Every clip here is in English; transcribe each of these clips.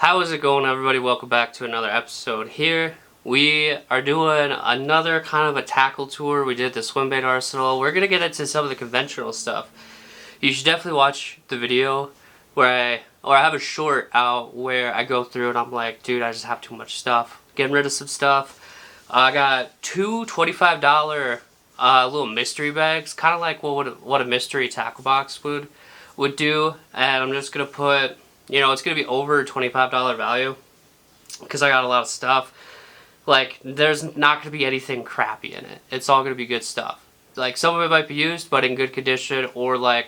How is it going, everybody? Welcome back to another episode here. We are doing another kind of a tackle tour. We did the swimbait arsenal. We're going to get into some of the conventional stuff. You should definitely watch the video where I have a short out where I go through and I'm like, dude, I just have too much stuff. Getting rid of some stuff. I got two $25 little mystery bags, kind of like what a mystery tackle box would do. And I'm just going to put, it's going to be over $25 value because I got a lot of stuff. Like, there's not going to be anything crappy in it. It's all going to be good stuff. Like, some of it might be used, but in good condition, or like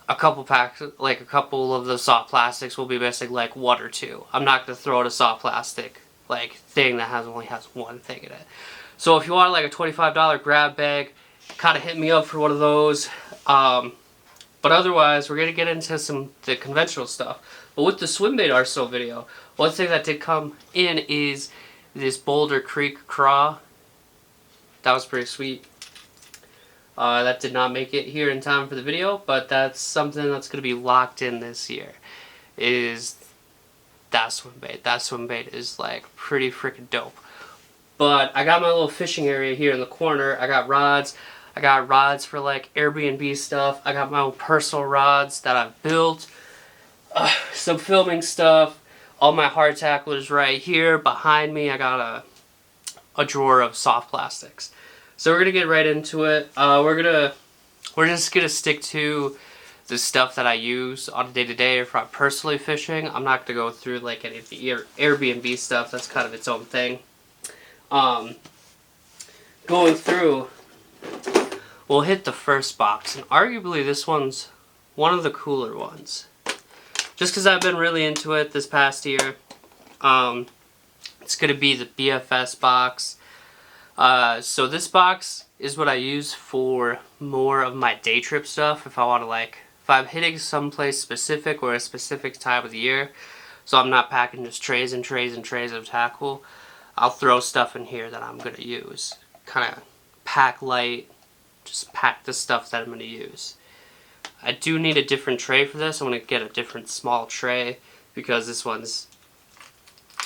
a couple packs, like a couple of the soft plastics will be missing, like one or two. I'm not going to throw in a soft plastic like thing that only has one thing in it. So if you want like a $25 grab bag, kind of hit me up for one of those. But otherwise, we're going to get into the conventional stuff. But with the swimbait arsenal video, one thing that did come in is this Boulder Creek craw. That was pretty sweet. That did not make it here in time for the video, but that's something that's going to be locked in this year. Is that swimbait. That swimbait is like pretty freaking dope. But I got my little fishing area here in the corner. I got rods. I got rods for like Airbnb stuff. I got my own personal rods that I've built. Some filming stuff. All my hard tacklers right here. Behind me I got a drawer of soft plastics. So we're gonna get right into it. We're just gonna stick to the stuff that I use on a day-to-day if I'm personally fishing. I'm not gonna go through like any of the Airbnb stuff. That's kind of its own thing. Going through, we'll hit the first box, and arguably this one's one of the cooler ones. Just because I've been really into it this past year. It's going to be the BFS box. So this box is what I use for more of my day trip stuff. If I'm hitting someplace specific or a specific time of the year, so I'm not packing just trays and trays and trays of tackle, I'll throw stuff in here that I'm going to use. Kind of pack light, just pack the stuff that I'm going to use. I do need a different tray for this. I'm going to get a different small tray because this one's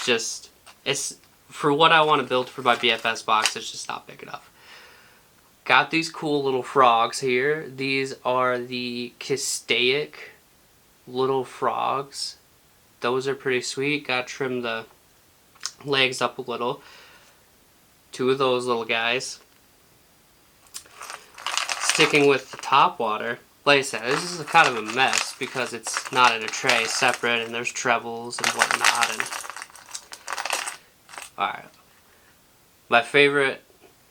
just, it's for what I want to build for my BFS box, it's just not big enough. Got these cool little frogs here. These are the Castaic little frogs. Those are pretty sweet. Got to trim the legs up a little. Two of those little guys. Sticking with the top water. Like I said, this is kind of a mess because it's not in a tray separate and there's trebles and whatnot. And alright. My favorite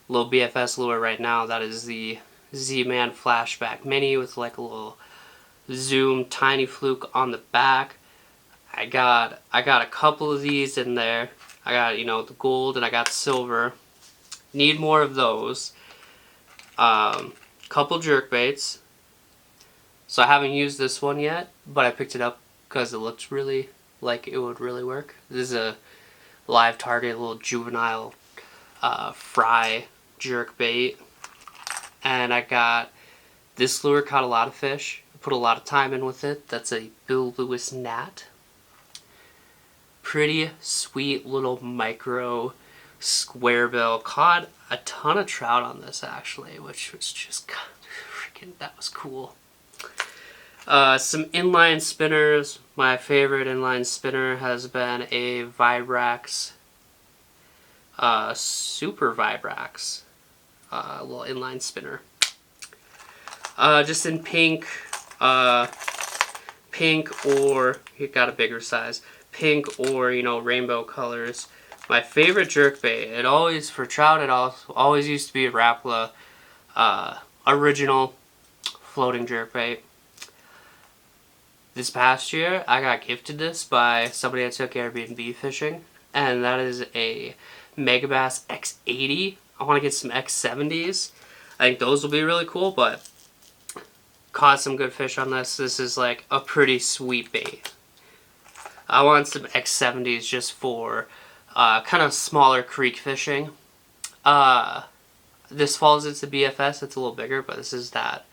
little BFS lure right now, that is the Z-Man Flashback Mini with like a little zoom tiny fluke on the back. I got a couple of these in there. I got, the gold and I got silver. Need more of those. Couple jerkbaits. So I haven't used this one yet, but I picked it up because it looks really like it would really work. This is a live target, little juvenile fry jerkbait. And I got this lure, caught a lot of fish. I put a lot of time in with it. That's a Bill Lewis Gnat. Pretty sweet little micro square bill. Caught a ton of trout on this actually, which was just freaking, that was cool. Some inline spinners. My favorite inline spinner has been a Vibrax, Super Vibrax, little inline spinner. Just in pink, pink or, you got a bigger size, pink or, rainbow colors. My favorite jerkbait, it always, for trout, it always used to be a Rapala, original floating jerkbait. This past year, I got gifted this by somebody that took Airbnb fishing, and that is a Megabass X80. I want to get some X70s. I think those will be really cool, but caught some good fish on this. This is like a pretty sweet bait. I want some X70s just for kind of smaller creek fishing. This falls into BFS. It's a little bigger, but this is that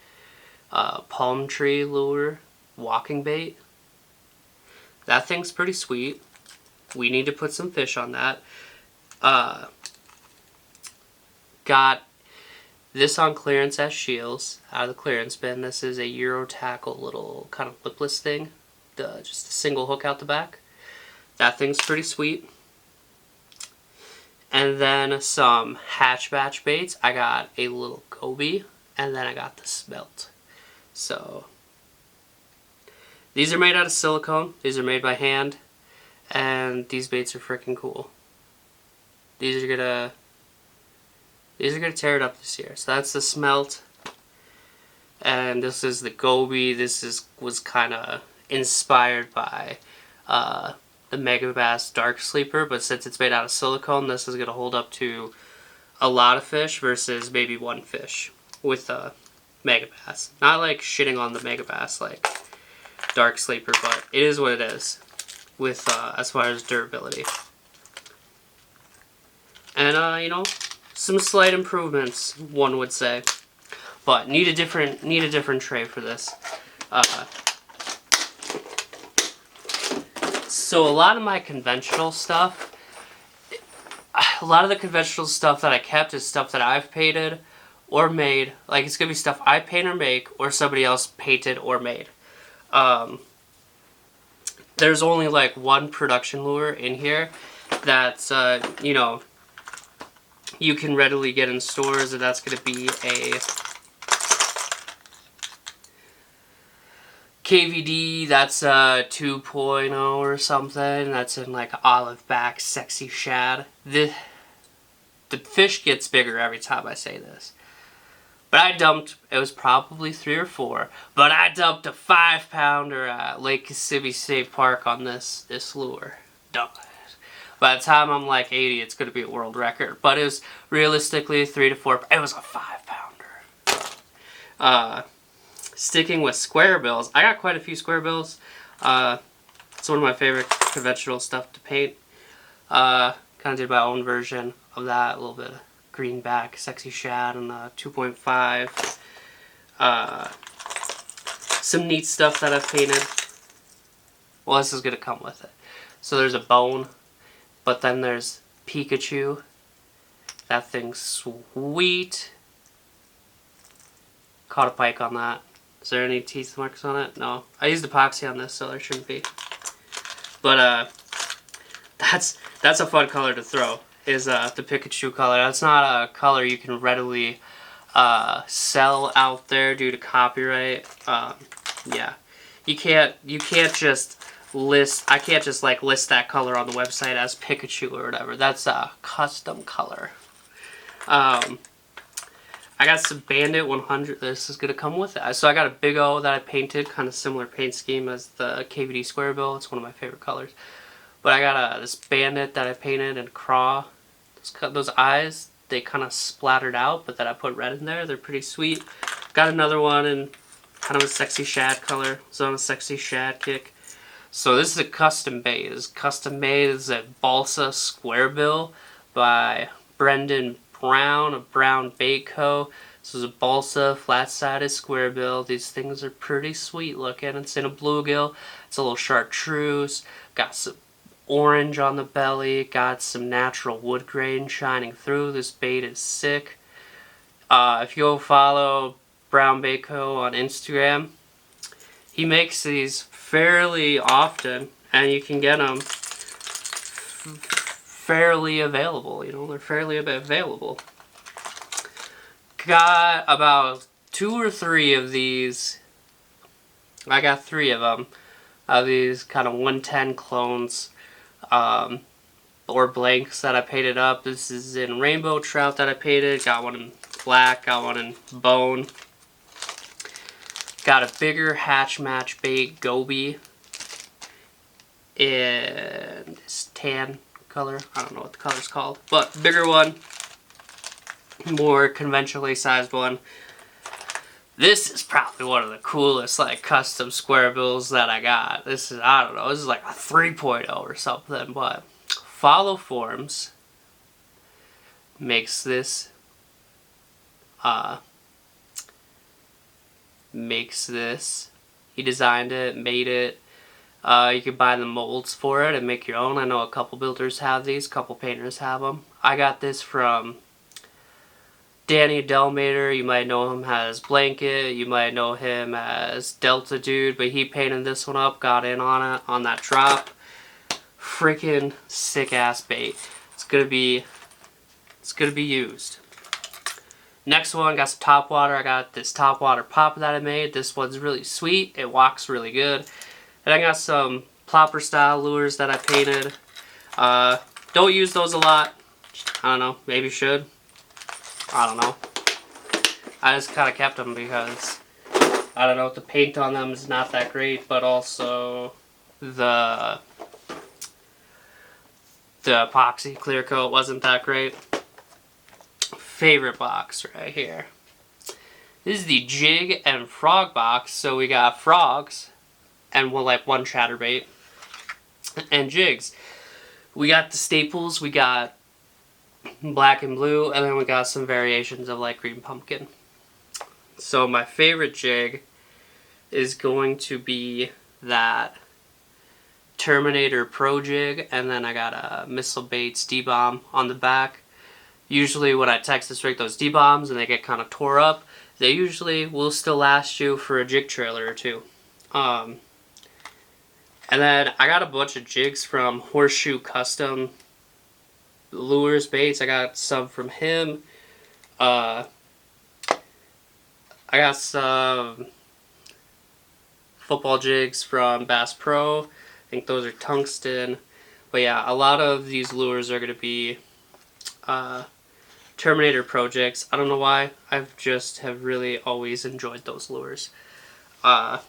palm tree lure walking bait. That thing's pretty sweet. we need to put some fish on that. Got this on clearance at Shields, out of the clearance bin. This is a Euro Tackle little kind of lipless thing. Just a single hook out the back. That thing's pretty sweet. And then some hatch batch baits. I got a little goby, and then I got the smelt. So these are made out of silicone. These are made by hand, and these baits are freaking cool. These are gonna tear it up this year. So that's the smelt, and this is the goby. This was kind of inspired by the Megabass Dark Sleeper, but since it's made out of silicone, this is going to hold up to a lot of fish versus maybe one fish with a Megabass. Not like shitting on the Megabass like Dark Sleeper, but it is what it is with as far as durability. And you know, some slight improvements, one would say, but need a different tray for this. So a lot of my conventional stuff, a lot of the conventional stuff that I kept is stuff that I've painted or made. Like, it's going to be stuff I paint or make, or somebody else painted or made. There's only like one production lure in here that's, you know, you can readily get in stores, and that's going to be a KVD. That's a 2.0 or something. That's in like olive back sexy shad. The fish gets bigger every time I say this. But I dumped, it was probably 3 or 4, but I dumped a 5-pounder at Lake Kissimmee State Park on this lure. Dump it. By the time I'm like 80, it's going to be a world record. But it was realistically 3 to 4. It was a 5-pounder. Sticking with square bills, I got quite a few square bills. It's one of my favorite conventional stuff to paint. Kind of did my own version of that. A little bit of greenback, sexy shad, and 2.5. Some neat stuff that I've painted. Well, this is going to come with it. So there's a bone. But then there's Pikachu. That thing's sweet. Caught a pike on that. Is there any teeth marks on it? No. I used epoxy on this, so there shouldn't be. But that's a fun color to throw. Is the Pikachu color. That's not a color you can readily sell out there due to copyright. Yeah, you can't just list. I can't just like list that color on the website as Pikachu or whatever. That's a custom color. I got some Bandit 100. This is gonna come with it. So I got a Big O that I painted, kind of similar paint scheme as the KVD Square Bill. It's one of my favorite colors. But I got this Bandit that I painted in Craw. Those eyes, they kind of splattered out, but then I put red in there. They're pretty sweet. Got another one in kind of a sexy shad color. It's on a sexy shad kick. So this is a custom bait. This is custom made. This is a Balsa Square Bill by Brendan Brown of Brown Bait Co. This is a Balsa flat-sided square bill. These things are pretty sweet looking. It's in a bluegill. It's a little chartreuse. Got some orange on the belly. Got some natural wood grain shining through. This bait is sick. If you go follow Brown Bait Co. on Instagram, he makes these fairly often, and you can get them fairly available. You know, they're fairly available. Got about 2 or 3 of these. I got 3 of them. These kind of 110 clones or blanks that I painted up. This is in rainbow trout that I painted. Got one in black. Got one in bone. Got a bigger hatch match bait goby in this tan color. I don't know what the color's called, but bigger one, more conventionally sized one. This is probably one of the coolest like custom square bills that I got. This is, I don't know, this is like a 3.0 or something, but Follow Forms makes this he designed it, made it. You can buy the molds for it and make your own. I know a couple builders have these, a couple painters have them. I got this from Danny Delmater. You might know him as Blanket, you might know him as Delta Dude, but he painted this one up, got in on it, on that drop. Freaking sick ass bait. It's gonna be used. Next one, got some top water. I got this top water popper that I made. This one's really sweet. It walks really good. And I got some plopper style lures that I painted. Don't use those a lot. I don't know, maybe should. I don't know. I just kind of kept them because, I don't know, the paint on them is not that great, but also the epoxy clear coat wasn't that great. Favorite box right here. This is the jig and frog box. So we got frogs and one chatterbait and jigs. We got the staples. We got black and blue, and then we got some variations of like green pumpkin. So my favorite jig is going to be that Terminator Pro jig, and then I got a Missile Baits D-bomb on the back. Usually when I Texas rig those D-bombs and they get kind of tore up, they usually will still last you for a jig trailer or two. And then I got a bunch of jigs from Horseshoe Custom Lures Baits. I got some from him. I got some football jigs from Bass Pro. I think those are tungsten. But yeah, a lot of these lures are going to be Terminator projects. I don't know why. I've just have really always enjoyed those lures. As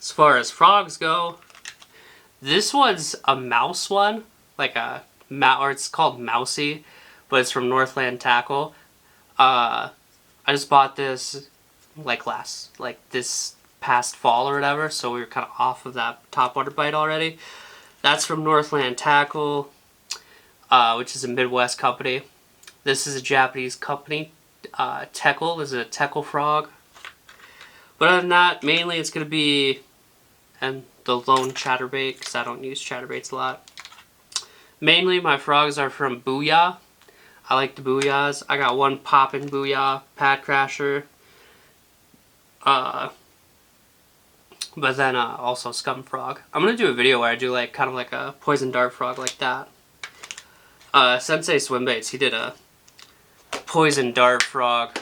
far as frogs go, this one's a mouse one. Like a, or it's called Mousy, but it's from Northland Tackle. I just bought this this past fall or whatever, so we were kind of off of that topwater bite already. That's from Northland Tackle, which is a Midwest company. This is a Japanese company. Teckle is a Teckle frog. But other than that, mainly it's going to be the lone chatterbait, because I don't use chatterbaits a lot. Mainly my frogs are from Booyah. I like the Booyahs. I got one poppin' Booyah Pad Crasher. But then also Scum Frog. I'm going to do a video where I do like kind of like a poison dart frog like that. Sensei Swimbaits, he did a poison dart frog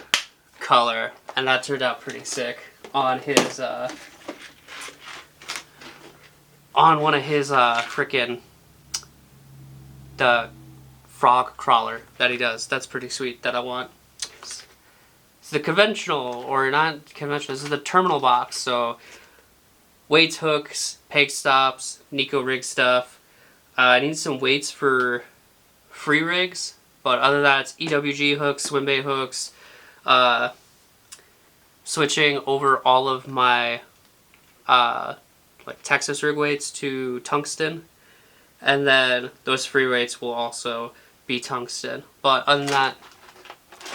color, and that turned out pretty sick on his on one of his frickin' the frog crawler that he does. That's pretty sweet that I want. It's the conventional, or not conventional, this is the terminal box, so weights, hooks, peg stops, Nico rig stuff. I need some weights for free rigs, but other than that, it's EWG hooks, swimbait hooks, switching over all of my like Texas rig weights to tungsten, and then those free weights will also be tungsten. But other than that,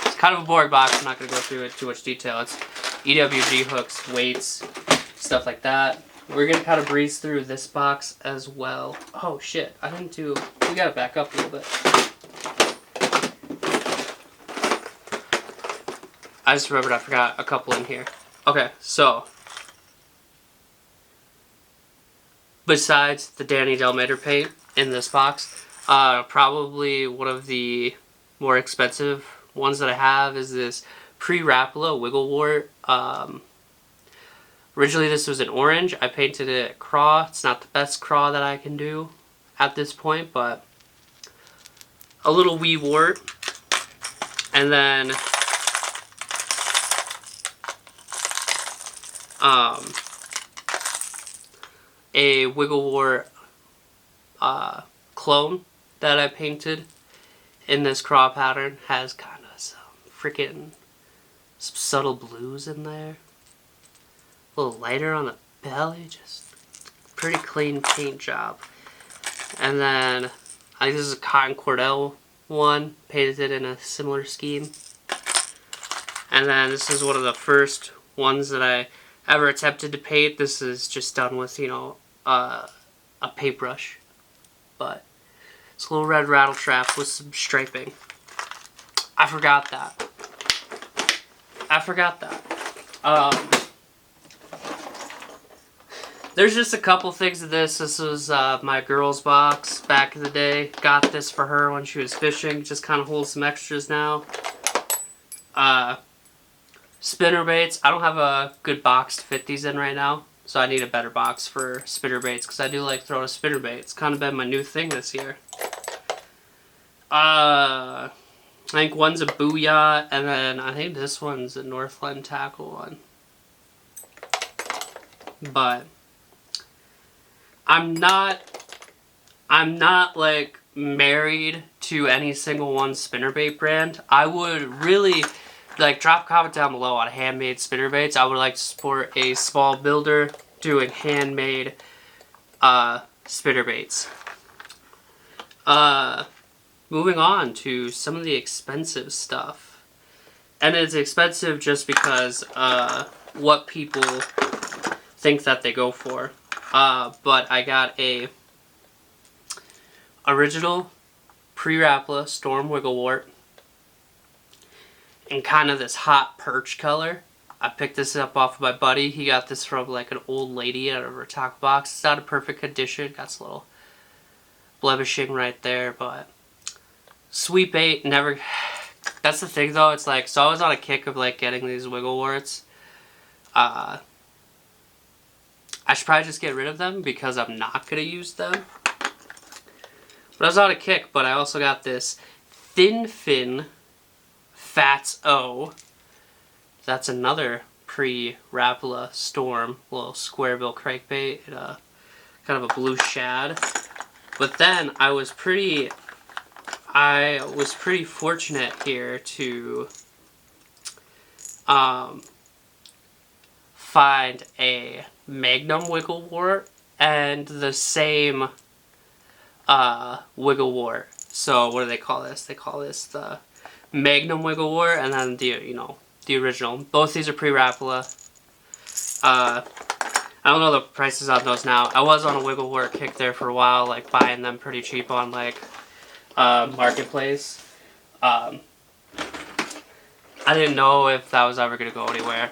it's kind of a boring box. I'm not going to go through it too much detail. It's EWG hooks, weights, stuff like that. We're going to kind of breeze through this box as well. Oh shit, I didn't do, we got to back up a little bit. I just remembered I forgot a couple in here. Okay, so besides the Danny Delmater paint in this box, probably one of the more expensive ones that I have is this Pre-Rapala Wiggle Wart. Originally this was an orange. I painted it craw. It's not the best craw that I can do at this point, but a little wee wart. And then a Wiggle Wart clone that I painted in this craw pattern. Has kind of some freaking subtle blues in there. A little lighter on the belly, just pretty clean paint job. And then I think this is a Cotton Cordell one, painted it in a similar scheme. And then this is one of the first ones that I ever attempted to paint. This is just done with, you know, a paintbrush, but it's a little red rattle trap with some striping. I forgot that. There's just a couple things of this. This was my girl's box back in the day. Got this for her when she was fishing. Just kind of holds some extras now. Spinner baits. I don't have a good box to fit these in right now, so I need a better box for spinner baits because I do like throwing a spinner bait. It's kind of been my new thing this year. I think one's a Booyah, and then I think this one's a Northland tackle one. But I'm not like married to any single one spinnerbait brand. I would really like drop a comment down below on handmade spinnerbaits. I would like to support a small builder doing handmade spinnerbaits. Moving on to some of the expensive stuff. And it's expensive just because what people think that they go for. But I got a original pre-Rapala Storm Wigglewort in kind of this hot perch color. I picked this up off of my buddy. He got this from like an old lady out of her tackle box. It's not a perfect condition. Got a little blemishing right there, but sweet bait. Never. That's the thing though. It's like, so I was on a kick of like getting these Wiggleworts. I should probably just get rid of them because I'm not going to use them. But I was on a kick, but I also got this Thin Fin Fats O. That's another pre-Rapala Storm, little square bill crankbait, kind of a blue shad. But then I was pretty fortunate here to find a Magnum Wigglewort and the same Wigglewort. So what do they call this? They call this the Magnum Wigglewort, and then the original. Both these are pre-Rapala. I don't know the prices on those now. I was on a Wigglewort kick there for a while, like buying them pretty cheap on like Marketplace. I didn't know if that was ever gonna go anywhere.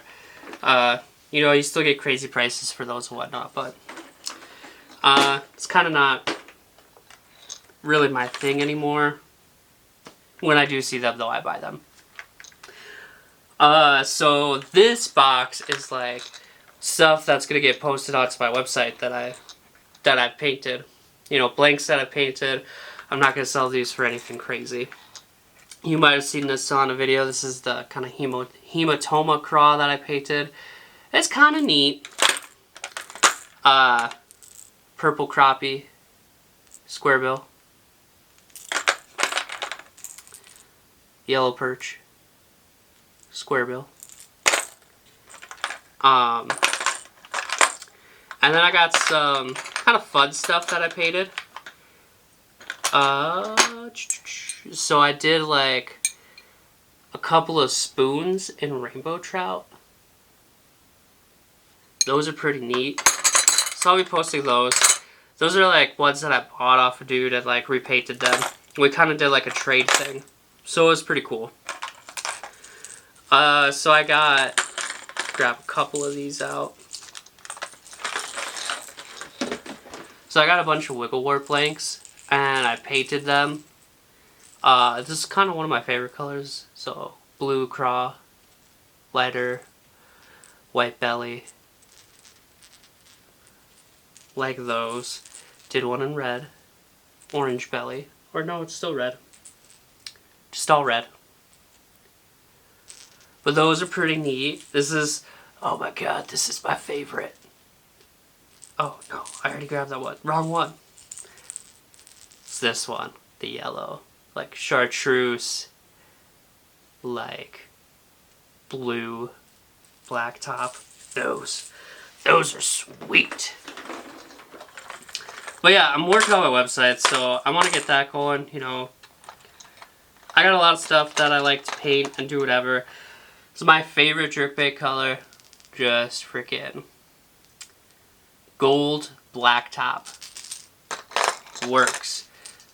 You still get crazy prices for those and whatnot, but it's kind of not really my thing anymore. When I do see them, though, I buy them. So this box is like stuff that's gonna get posted onto my website that I painted. Blanks that I painted. I'm not gonna sell these for anything crazy. You might have seen this on a video. This is the kind of hematoma craw that I painted. It's kind of neat. Purple crappie, square bill, yellow perch, square bill. And then I got some kind of fun stuff that I painted. So I did like a couple of spoons in rainbow trout. Those are pretty neat. So I'll be posting those. Those are like ones that I bought off a dude and like repainted them. We kind of did like a trade thing. So it was pretty cool. So I grab a couple of these out. So I got a bunch of Wigglewort blanks and I painted them. This is kind of one of my favorite colors. So blue craw, lighter, white belly. Like those. Did one in red. Orange belly. Or no, it's still red. Just all red. But those are pretty neat. This is, oh my god, this is my favorite. Oh no, I already grabbed that one. Wrong one. It's this one. The yellow. Like chartreuse. Like blue. Black top. Those are sweet. But yeah, I'm working on my website, so I want to get that going, I got a lot of stuff that I like to paint and do whatever. It's my favorite jerkbait color. Just freaking gold black top. Works.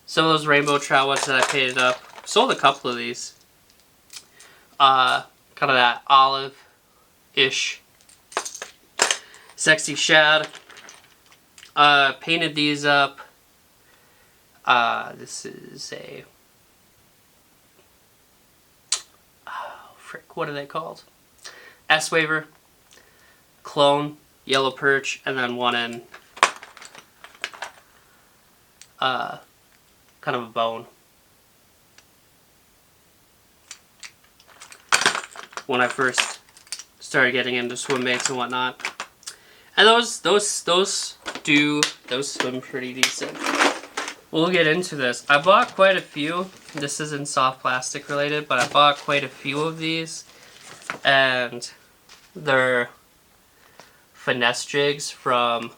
Some of those rainbow trout ones that I painted up. Sold a couple of these. Kind of that olive-ish. Sexy shad. Painted these up. This is a... Oh, frick, what are they called? S-Waver. Clone. Yellow perch. And then one in... kind of a bone. When I first started getting into swim baits and whatnot. And those swim pretty decent. We'll get into this. I bought quite a few. This isn't soft plastic related, but I bought quite a few of these. And they're finesse jigs from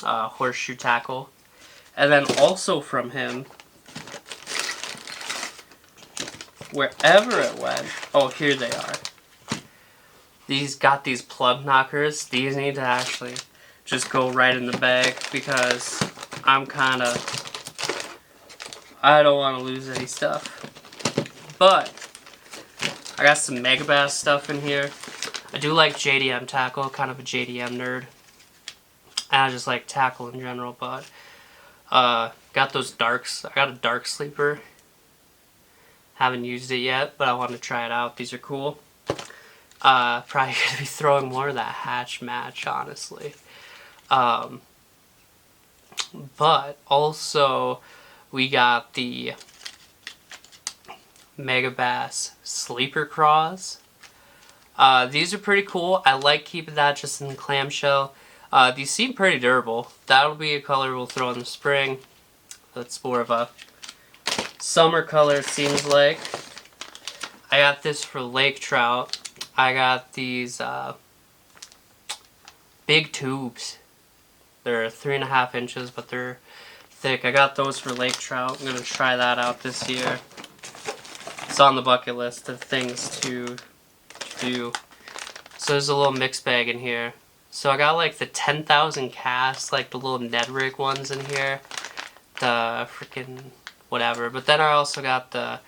Horseshoe Tackle. And then also from him, wherever it went, oh, here they are. These got these plug knockers. These need to actually just go right in the bag because I'm kind of, I don't want to lose any stuff. But I got some Megabass stuff in here. I do like JDM tackle, kind of a JDM nerd. And I just like tackle in general, but got those darks. I got a dark sleeper. Haven't used it yet, but I want to try it out. These are cool. Probably going to be throwing more of that hatch match, honestly. But also, we got the Megabass Sleeper Craws. These are pretty cool. I like keeping that just in the clamshell. These seem pretty durable. That'll be a color we'll throw in the spring. That's more of a summer color, it seems like. I got this for lake trout. I got these big tubes. They're 3.5 inches, but they're thick. I got those for lake trout. I'm going to try that out this year. It's on the bucket list of things to do. So there's a little mix bag in here. So I got like the 10,000 cast, like the little Ned rig ones in here. The freaking whatever. But then I also got the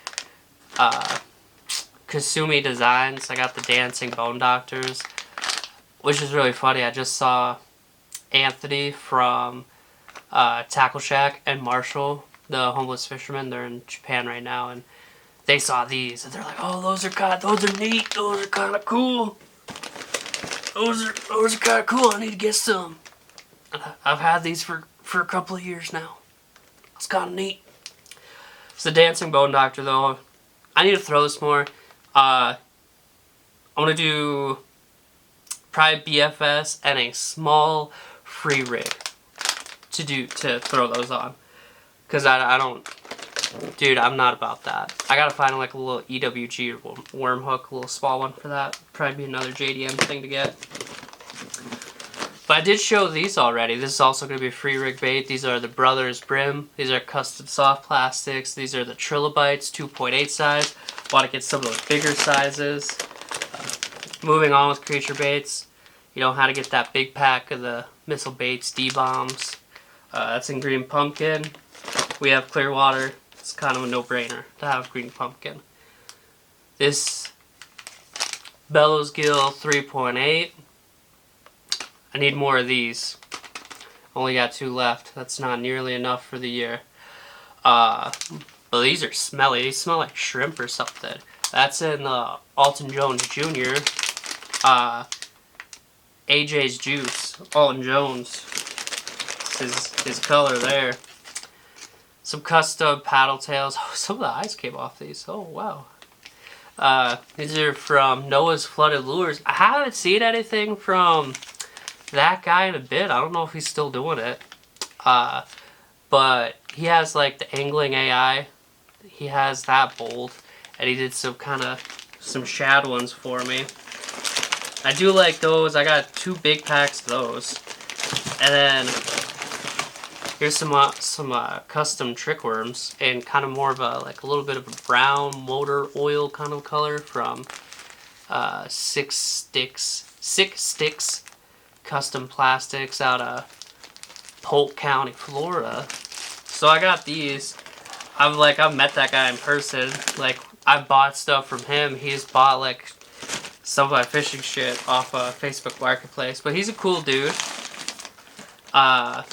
Kasumi Designs. I got the Dancing Bone Doctors, which is really funny. I just saw Anthony from Tackle Shack and Marshall, the homeless fisherman. They're in Japan right now, and they saw these, and they're like, "Oh, those are neat. Those are kind of cool. Those are kind of cool. I need to get some." I've had these for a couple of years now. It's kind of neat. It's the Dancing Bone Doctor, though. I need to throw this more. I'm gonna do probably BFS and a small free rig to throw those on, cause I don't, dude, I'm not about that. I gotta find like a little EWG worm hook, a little small one for that. Probably be another JDM thing to get. But I did show these already. This is also going to be a free rig bait. These are the Brothers Brim. These are custom soft plastics. These are the Trilobites 2.8 size. Want to get some of those bigger sizes. Moving on with creature baits. You know how to get that big pack of the missile baits, D-bombs. That's in green pumpkin. We have clear water. It's kind of a no-brainer to have green pumpkin. This Bellows Gill 3.8. I need more of these. Only got 2 left. That's not nearly enough for the year. But these are smelly. They smell like shrimp or something. That's in Alton Jones Jr. AJ's Juice. Alton Jones. This is his color there. Some custom paddle tails. Oh, some of the eyes came off these. Oh, wow. These are from Noah's Flooded Lures. I haven't seen anything from that guy in a bit. I don't know if he's still doing it. But he has like the angling AI. He has that bold. And he did some shad ones for me. I do like those. I got 2 big packs of those. And then here's some custom trick worms in kind of more of a like a little bit of a brown motor oil kind of color from Six Sticks Custom Plastics out of Polk County, Florida. So I got these. I've met that guy in person. Like, I bought stuff from him. He's bought like some of my fishing shit off Facebook Marketplace. But he's a cool dude. Got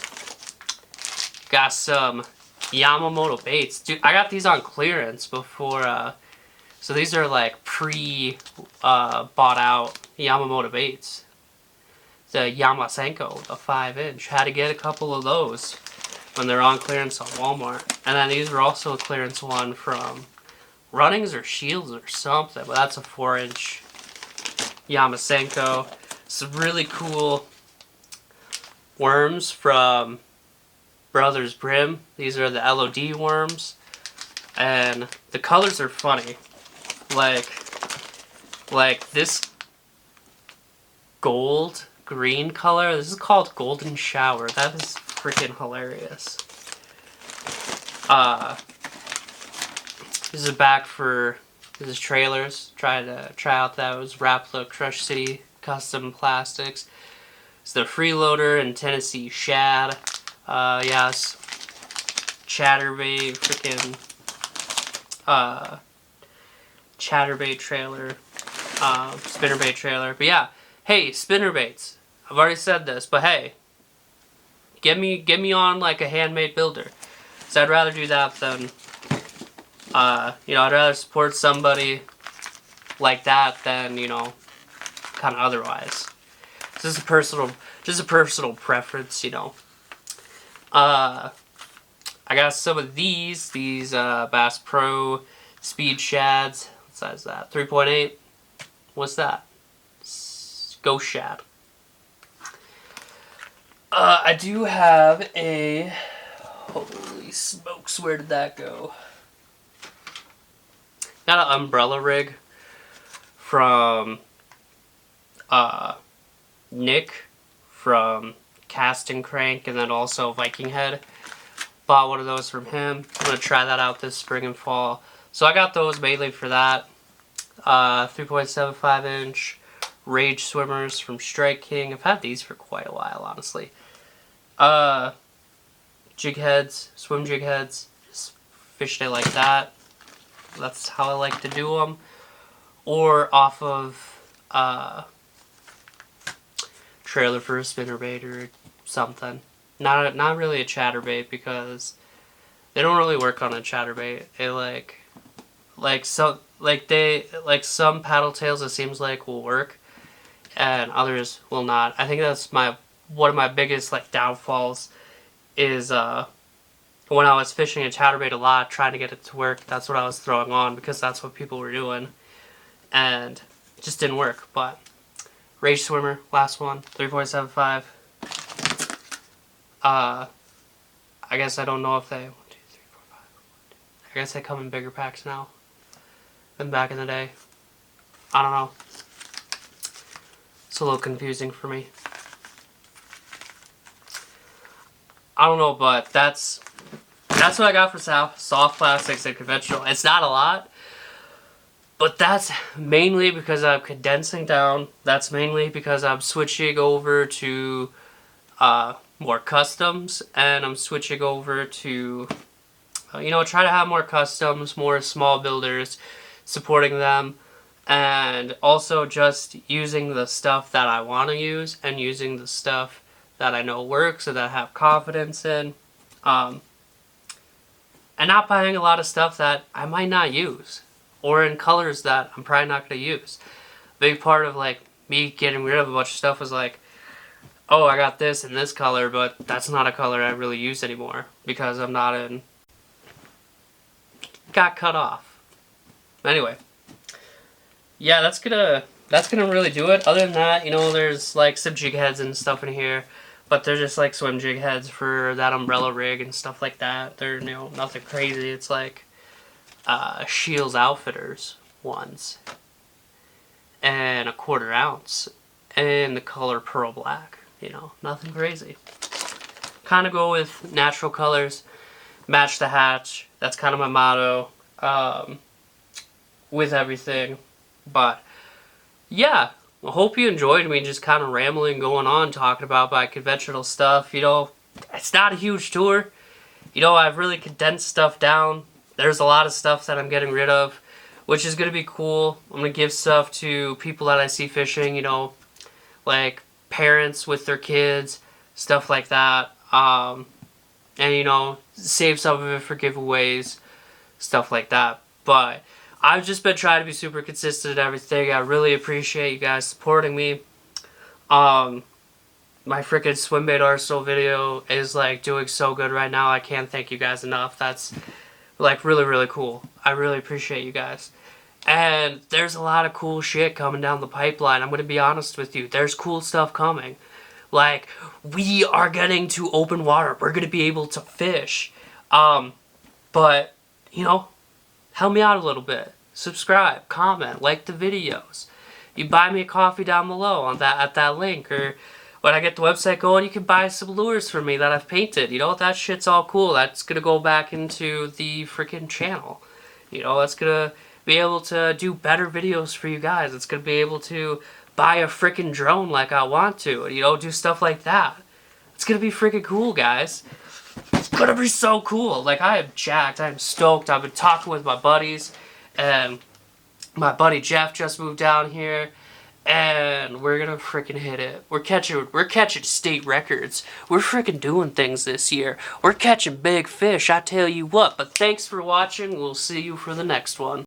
some Yamamoto baits. Dude, I got these on clearance before, so these are like bought out Yamamoto baits. The Yamasenko, the 5-inch. Had to get a couple of those when they're on clearance on Walmart. And then these were also a clearance one from Runnings or Shields or something. But that's a 4-inch Yamasenko. Some really cool worms from Brothers Brim. These are the LOD worms. And the colors are funny. Like this gold green color. This is called Golden Shower. That is freaking hilarious. This is back for this is trailers. Try out those Rapala Crush City custom plastics. It's the freeloader and Tennessee shad. Yes, chatterbait, freaking chatterbait trailer, spinnerbait trailer. But yeah, hey, spinnerbaits. I've already said this, but hey, get me on like a handmade builder. So I'd rather do that than, I'd rather support somebody like that than, kind of otherwise. Just a personal preference, I got some of these Bass Pro Speed Shads. What size is that? 3.8. What's that? Ghost Shad. I do have a... Holy smokes, where did that go? Got an umbrella rig from Nick from Cast and Crank, and then also Viking Head. Bought one of those from him. I'm going to try that out this spring and fall. So I got those mainly for that. 3.75 inch Rage Swimmers from Strike King. I've had these for quite a while, honestly. Jig heads, swim jig heads. Just fished it like that. That's how I like to do them. Or off of trailer for a spinnerbait or something. Not really a chatterbait because they don't really work on a chatterbait. It some paddle tails it seems like will work and others will not. I think that's one of my biggest downfalls is when I was fishing a chatterbait a lot, trying to get it to work. That's what I was throwing on because that's what people were doing, and it just didn't work. But Rage Swimmer, last one, 3.75. I guess I don't know if they 1, 2, 3, 4, 5. I guess they come in bigger packs now than back in the day. I don't know. It's a little confusing for me. I don't know, but that's what I got for soft plastics and conventional. It's not a lot, but that's mainly because I'm condensing down. That's mainly because I'm switching over to more customs, and I'm switching over to try to have more customs, more small builders, supporting them, and also just using the stuff that I want to use and using the stuff that I know works and that I have confidence in, and not buying a lot of stuff that I might not use or in colors that I'm probably not going to use. A big part of me getting rid of a bunch of stuff was oh, I got this in this color, but that's not a color I really use anymore because I'm not in. Got cut off. Anyway, yeah, that's gonna really do it. Other than that, there's some jig heads and stuff in here, but they're just swim jig heads for that umbrella rig and stuff like that. They're nothing crazy. It's Shields Outfitters ones, and a 1/4 ounce, and the color pearl black. Nothing crazy. Kind of go with natural colors, match the hatch. That's kind of my motto with everything. But yeah, I hope you enjoyed me just kind of rambling, going on, talking about my conventional stuff. it's not a huge tour. You know, I've really condensed stuff down. There's a lot of stuff that I'm getting rid of, which is going to be cool. I'm going to give stuff to people that I see fishing, you know, like parents with their kids, stuff like that. And, you know, save some of it for giveaways, stuff like that. But I've just been trying to be super consistent and everything. I really appreciate you guys supporting me. My freaking swimbait arsenal video is like doing so good right now. I can't thank you guys enough. That's like really, really cool. I really appreciate you guys. And there's a lot of cool shit coming down the pipeline. I'm going to be honest with you. There's cool stuff coming. Like, we are getting to open water. We're going to be able to fish. But, you know, help me out a little bit. Subscribe, comment, like the videos. You buy me a coffee down below on that at that link, or when I get the website going, you can buy some lures for me that I've painted. You know, that shit's all cool. That's gonna go back into the freaking channel. You know, that's gonna be able to do better videos for you guys. It's gonna be able to buy a freaking drone like I want to. You know, do stuff like that. It's gonna be freaking cool, guys. It's gonna be so cool. Like, I am jacked. I am stoked. I've been talking with my buddies, and my buddy Jeff just moved down here, and we're gonna freaking hit it. We're catching state records. We're freaking doing things this year. We're catching big fish, I tell you what. But thanks for watching. We'll see you for the next one.